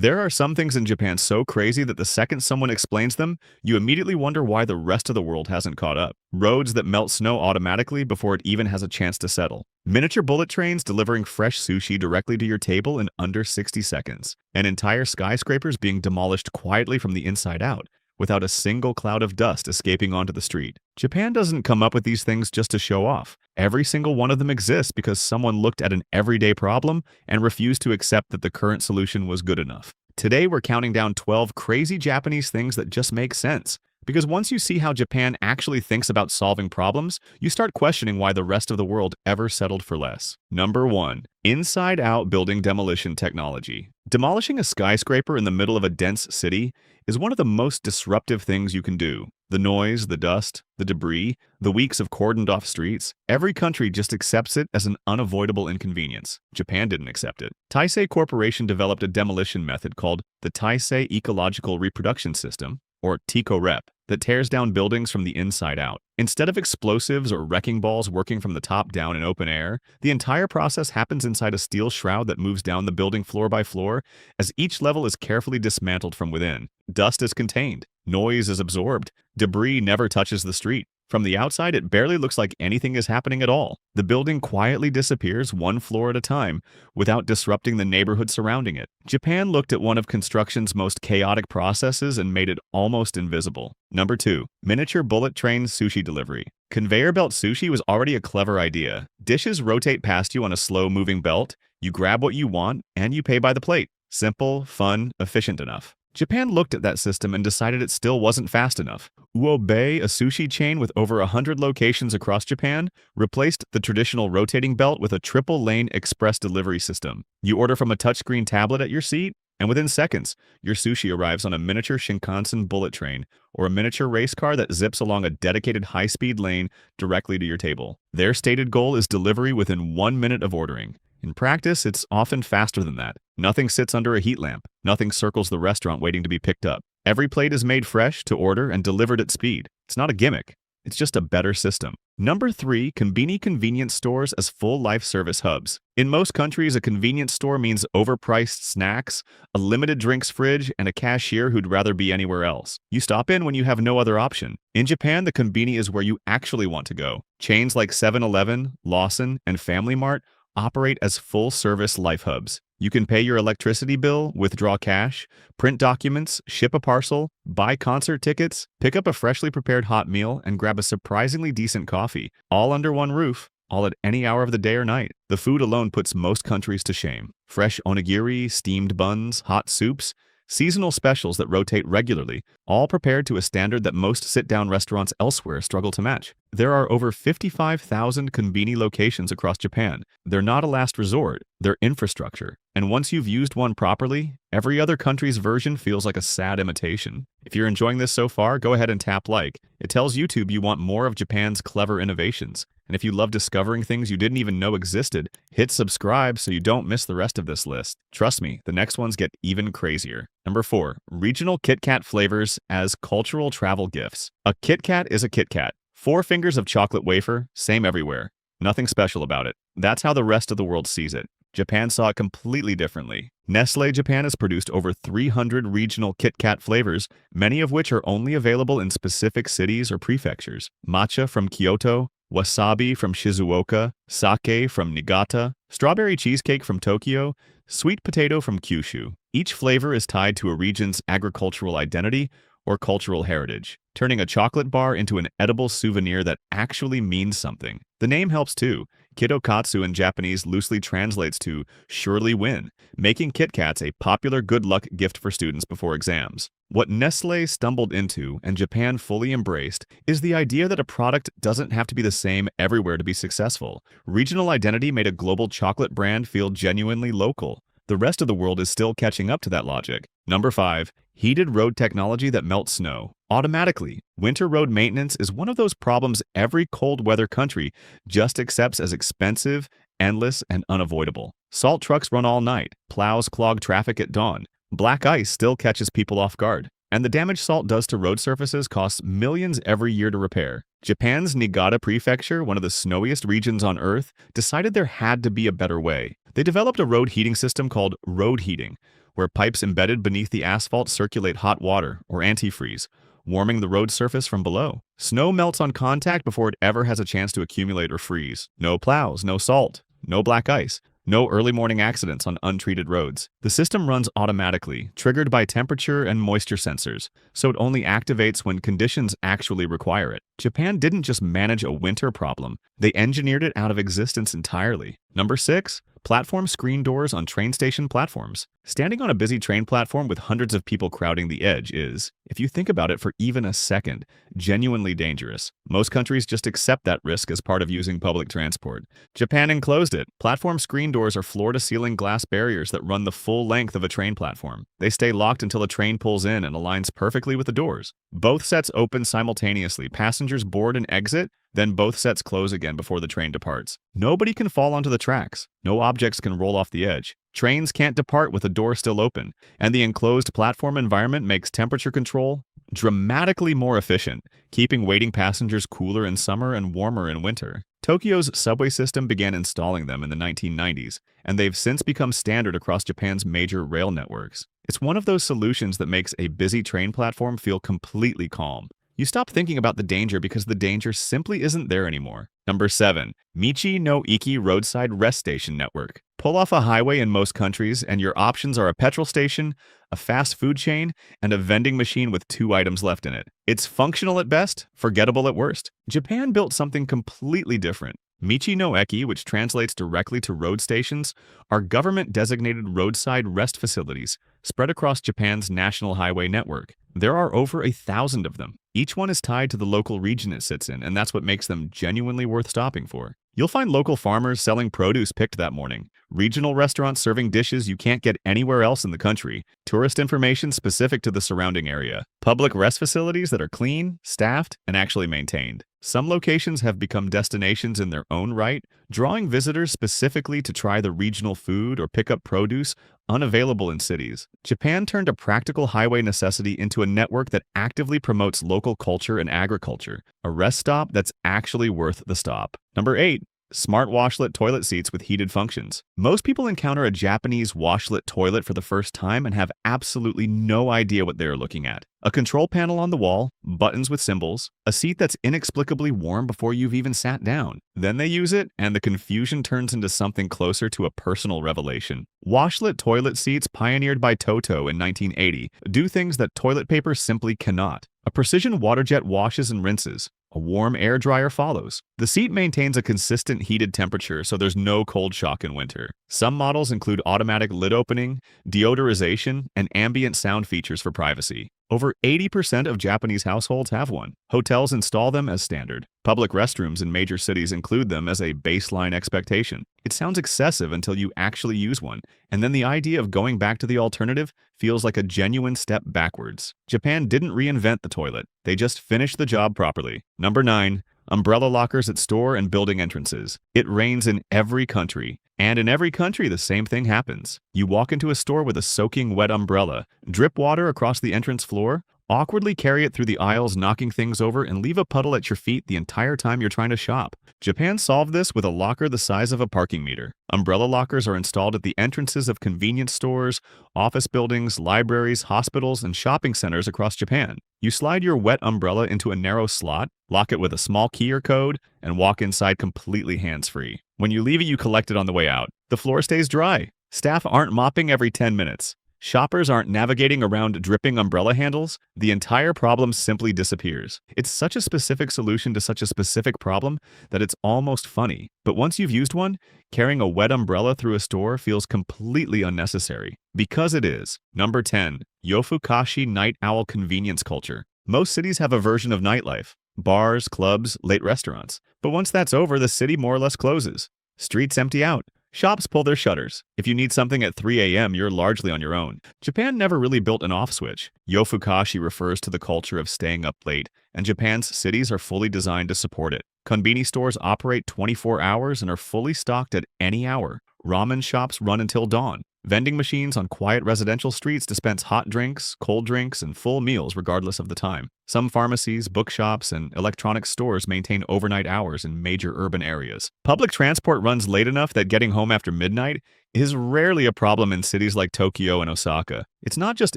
There are some things in Japan so crazy that the second someone explains them, you immediately wonder why the rest of the world hasn't caught up. Roads that melt snow automatically before it even has a chance to settle. Miniature bullet trains delivering fresh sushi directly to your table in under 60 seconds. And entire skyscrapers being demolished quietly from the inside out, without a single cloud of dust escaping onto the street. Japan doesn't come up with these things just to show off. Every single one of them exists because someone looked at an everyday problem and refused to accept that the current solution was good enough. Today, we're counting down 12 crazy Japanese things that just make sense. Because once you see how Japan actually thinks about solving problems, you start questioning why the rest of the world ever settled for less. Number 1. Inside-out building demolition technology. Demolishing a skyscraper in the middle of a dense city is one of the most disruptive things you can do. The noise, the dust, the debris, the weeks of cordoned-off streets, every country just accepts it as an unavoidable inconvenience. Japan didn't accept it. Taisei Corporation developed a demolition method called the Taisei Ecological Reproduction System, or TECO-REP, that tears down buildings from the inside out. Instead of explosives or wrecking balls working from the top down in open air, the entire process happens inside a steel shroud that moves down the building floor by floor as each level is carefully dismantled from within. Dust is contained, noise is absorbed, debris never touches the street. From the outside, it barely looks like anything is happening at all. The building quietly disappears one floor at a time without disrupting the neighborhood surrounding it. Japan looked at one of construction's most chaotic processes and made it almost invisible. Number 2. Miniature bullet train sushi delivery. Conveyor belt sushi was already a clever idea. Dishes rotate past you on a slow-moving belt, you grab what you want, and you pay by the plate. Simple, fun, efficient enough. Japan looked at that system and decided it still wasn't fast enough. Uobe, a sushi chain with over 100 locations across Japan, replaced the traditional rotating belt with a triple-lane express delivery system. You order from a touchscreen tablet at your seat, and within seconds, your sushi arrives on a miniature Shinkansen bullet train or a miniature race car that zips along a dedicated high-speed lane directly to your table. Their stated goal is delivery within 1 minute of ordering. In practice, it's often faster than that. Nothing sits under a heat lamp. Nothing circles the restaurant waiting to be picked up. Every plate is made fresh, to order, and delivered at speed. It's not a gimmick. It's just a better system. Number 3. Konbini convenience stores as full-life service hubs. In most countries, a convenience store means overpriced snacks, a limited drinks fridge, and a cashier who'd rather be anywhere else. You stop in when you have no other option. In Japan, the konbini is where you actually want to go. Chains like 7-Eleven, Lawson, and Family Mart operate as full-service life hubs. You can pay your electricity bill, withdraw cash, print documents, ship a parcel, buy concert tickets, pick up a freshly prepared hot meal, and grab a surprisingly decent coffee, all under one roof, all at any hour of the day or night. The food alone puts most countries to shame. Fresh onigiri, steamed buns, hot soups, seasonal specials that rotate regularly, all prepared to a standard that most sit-down restaurants elsewhere struggle to match. There are over 55,000 konbini locations across Japan. They're not a last resort, they're infrastructure. And once you've used one properly, every other country's version feels like a sad imitation. If you're enjoying this so far, go ahead and tap like. It tells YouTube you want more of Japan's clever innovations. And if you love discovering things you didn't even know existed, hit subscribe so you don't miss the rest of this list. Trust me, the next ones get even crazier. Number 4. Regional KitKat flavors as cultural travel gifts. A KitKat is a KitKat. 4 fingers of chocolate wafer, same everywhere. Nothing special about it. That's how the rest of the world sees it. Japan saw it completely differently. Nestlé Japan has produced over 300 regional KitKat flavors, many of which are only available in specific cities or prefectures. Matcha from Kyoto, wasabi from Shizuoka, sake from Niigata, strawberry cheesecake from Tokyo, sweet potato from Kyushu. Each flavor is tied to a region's agricultural identity or cultural heritage, turning a chocolate bar into an edible souvenir that actually means something. The name helps too. Kitokatsu in Japanese loosely translates to surely win, making KitKats a popular good luck gift for students before exams. What Nestlé stumbled into and Japan fully embraced is the idea that a product doesn't have to be the same everywhere to be successful. Regional identity made a global chocolate brand feel genuinely local. The rest of the world is still catching up to that logic. Number 5. Heated road technology that melts snow automatically. Winter road maintenance is one of those problems every cold weather country just accepts as expensive, endless, and unavoidable. Salt trucks run all night. Plows clog traffic at dawn. Black ice still catches people off guard. And the damage salt does to road surfaces costs millions every year to repair. Japan's Niigata Prefecture, one of the snowiest regions on Earth, decided there had to be a better way. They developed a road heating system called road heating, where pipes embedded beneath the asphalt circulate hot water, or antifreeze, warming the road surface from below. Snow melts on contact before it ever has a chance to accumulate or freeze. No plows, no salt, no black ice. No early morning accidents on untreated roads. The system runs automatically, triggered by temperature and moisture sensors, so it only activates when conditions actually require it. Japan didn't just manage a winter problem, they engineered it out of existence entirely. Number 6. Platform screen doors on train station platforms. Standing on a busy train platform with hundreds of people crowding the edge is, if you think about it for even a second, genuinely dangerous. Most countries just accept that risk as part of using public transport. Japan enclosed it. Platform screen doors are floor-to-ceiling glass barriers that run the full length of a train platform. They stay locked until a train pulls in and aligns perfectly with the doors. Both sets open simultaneously. Passengers board and exit, then both sets close again before the train departs. Nobody can fall onto the tracks. No objects can roll off the edge. Trains can't depart with the door still open, and the enclosed platform environment makes temperature control dramatically more efficient, keeping waiting passengers cooler in summer and warmer in winter. Tokyo's subway system began installing them in the 1990s, and they've since become standard across Japan's major rail networks. It's one of those solutions that makes a busy train platform feel completely calm. You stop thinking about the danger because the danger simply isn't there anymore. Number 7. Michi no Iki Roadside Rest Station Network. Pull off a highway in most countries, and your options are a petrol station, a fast food chain, and a vending machine with 2 items left in it. It's functional at best, forgettable at worst. Japan built something completely different. Michi no Eki, which translates directly to road stations, are government-designated roadside rest facilities spread across Japan's national highway network. There are over 1,000 of them. Each one is tied to the local region it sits in, and that's what makes them genuinely worth stopping for. You'll find local farmers selling produce picked that morning, regional restaurants serving dishes you can't get anywhere else in the country, tourist information specific to the surrounding area, public rest facilities that are clean, staffed, and actually maintained. Some locations have become destinations in their own right, drawing visitors specifically to try the regional food or pick up produce unavailable in cities. Japan turned a practical highway necessity into a network that actively promotes local culture and agriculture, a rest stop that's actually worth the stop. Number 8. Smart washlet toilet seats with heated functions. Most people encounter a Japanese washlet toilet for the first time and have absolutely no idea what they are looking at. A control panel on the wall, buttons with symbols, a seat that's inexplicably warm before you've even sat down. Then they use it, and the confusion turns into something closer to a personal revelation. Washlet toilet seats pioneered by Toto in 1980 do things that toilet paper simply cannot. A precision water jet washes and rinses. A warm air dryer follows. The seat maintains a consistent heated temperature so there's no cold shock in winter. Some models include automatic lid opening, deodorization, and ambient sound features for privacy. Over 80% of Japanese households have one. Hotels install them as standard. Public restrooms in major cities include them as a baseline expectation. It sounds excessive until you actually use one, and then the idea of going back to the alternative feels like a genuine step backwards. Japan didn't reinvent the toilet. They just finished the job properly. Number 9. Umbrella lockers at store and building entrances. It rains in every country. And in every country, the same thing happens. You walk into a store with a soaking wet umbrella, drip water across the entrance floor, awkwardly carry it through the aisles, knocking things over, and leave a puddle at your feet the entire time you're trying to shop. Japan solved this with a locker the size of a parking meter. Umbrella lockers are installed at the entrances of convenience stores, office buildings, libraries, hospitals, and shopping centers across Japan. You slide your wet umbrella into a narrow slot, lock it with a small key or code, and walk inside completely hands-free. When you leave it, you collect it on the way out. The floor stays dry. Staff aren't mopping every 10 minutes. Shoppers aren't navigating around dripping umbrella handles. The entire problem simply disappears. It's such a specific solution to such a specific problem that it's almost funny. But once you've used one, carrying a wet umbrella through a store feels completely unnecessary. Because it is. Number 10. Yofukashi night owl convenience culture. Most cities have a version of nightlife. Bars, clubs, late restaurants. But once that's over, the city more or less closes. Streets empty out. Shops pull their shutters. If you need something at 3 a.m., you're largely on your own. Japan never really built an off switch. Yofukashi refers to the culture of staying up late, and Japan's cities are fully designed to support it. Konbini stores operate 24 hours and are fully stocked at any hour. Ramen shops run until dawn. Vending machines on quiet residential streets dispense hot drinks, cold drinks, and full meals regardless of the time. Some pharmacies, bookshops, and electronics stores maintain overnight hours in major urban areas. Public transport runs late enough that getting home after midnight is rarely a problem in cities like Tokyo and Osaka. It's not just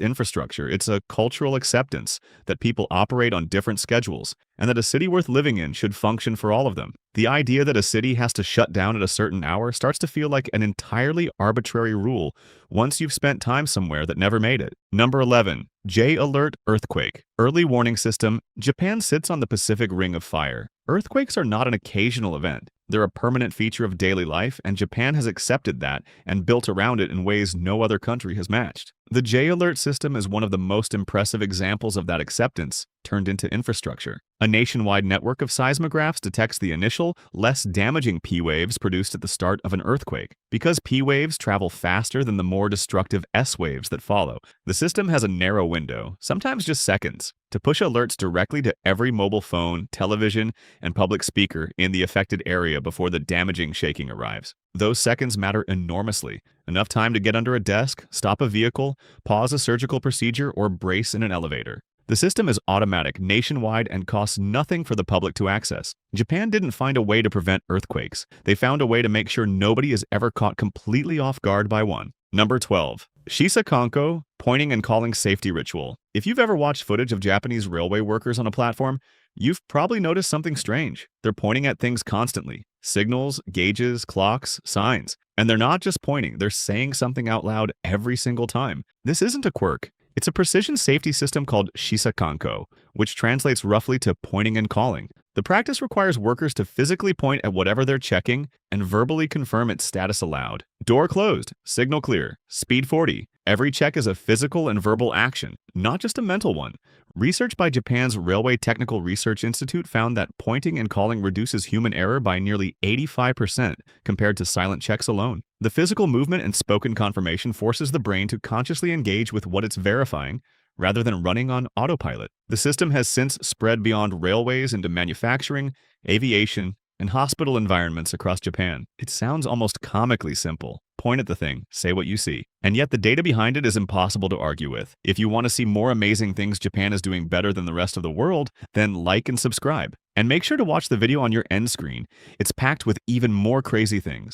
infrastructure, it's a cultural acceptance that people operate on different schedules, and that a city worth living in should function for all of them. The idea that a city has to shut down at a certain hour starts to feel like an entirely arbitrary rule once you've spent time somewhere that never made it. Number 11. J-Alert Earthquake. Early warning system. Japan sits on the Pacific Ring of Fire. Earthquakes are not an occasional event. They're a permanent feature of daily life, and Japan has accepted that and built around it in ways no other country has matched. The J-Alert system is one of the most impressive examples of that acceptance turned into infrastructure. A nationwide network of seismographs detects the initial, less damaging P waves produced at the start of an earthquake. Because P waves travel faster than the more destructive S waves that follow, the system has a narrow window, sometimes just seconds, to push alerts directly to every mobile phone, television, and public speaker in the affected area before the damaging shaking arrives. Those seconds matter enormously. Enough time to get under a desk, stop a vehicle, pause a surgical procedure, or brace in an elevator. The system is automatic, nationwide, and costs nothing for the public to access. Japan didn't find a way to prevent earthquakes. They found a way to make sure nobody is ever caught completely off guard by one. Number 12. Shisakanko, pointing and calling safety ritual. If you've ever watched footage of Japanese railway workers on a platform, you've probably noticed something strange. They're pointing at things constantly. Signals, gauges, clocks, signs. And they're not just pointing, they're saying something out loud every single time. This isn't a quirk. It's a precision safety system called Shisakanko, which translates roughly to pointing and calling. The practice requires workers to physically point at whatever they're checking and verbally confirm its status aloud. Door closed, signal clear, speed 40. Every check is a physical and verbal action, not just a mental one. Research by Japan's Railway Technical Research Institute found that pointing and calling reduces human error by nearly 85% compared to silent checks alone. The physical movement and spoken confirmation forces the brain to consciously engage with what it's verifying, rather than running on autopilot. The system has since spread beyond railways into manufacturing, aviation, and hospital environments across Japan. It sounds almost comically simple. Point at the thing, say what you see. And yet the data behind it is impossible to argue with. If you want to see more amazing things Japan is doing better than the rest of the world, then like and subscribe. And make sure to watch the video on your end screen. It's packed with even more crazy things.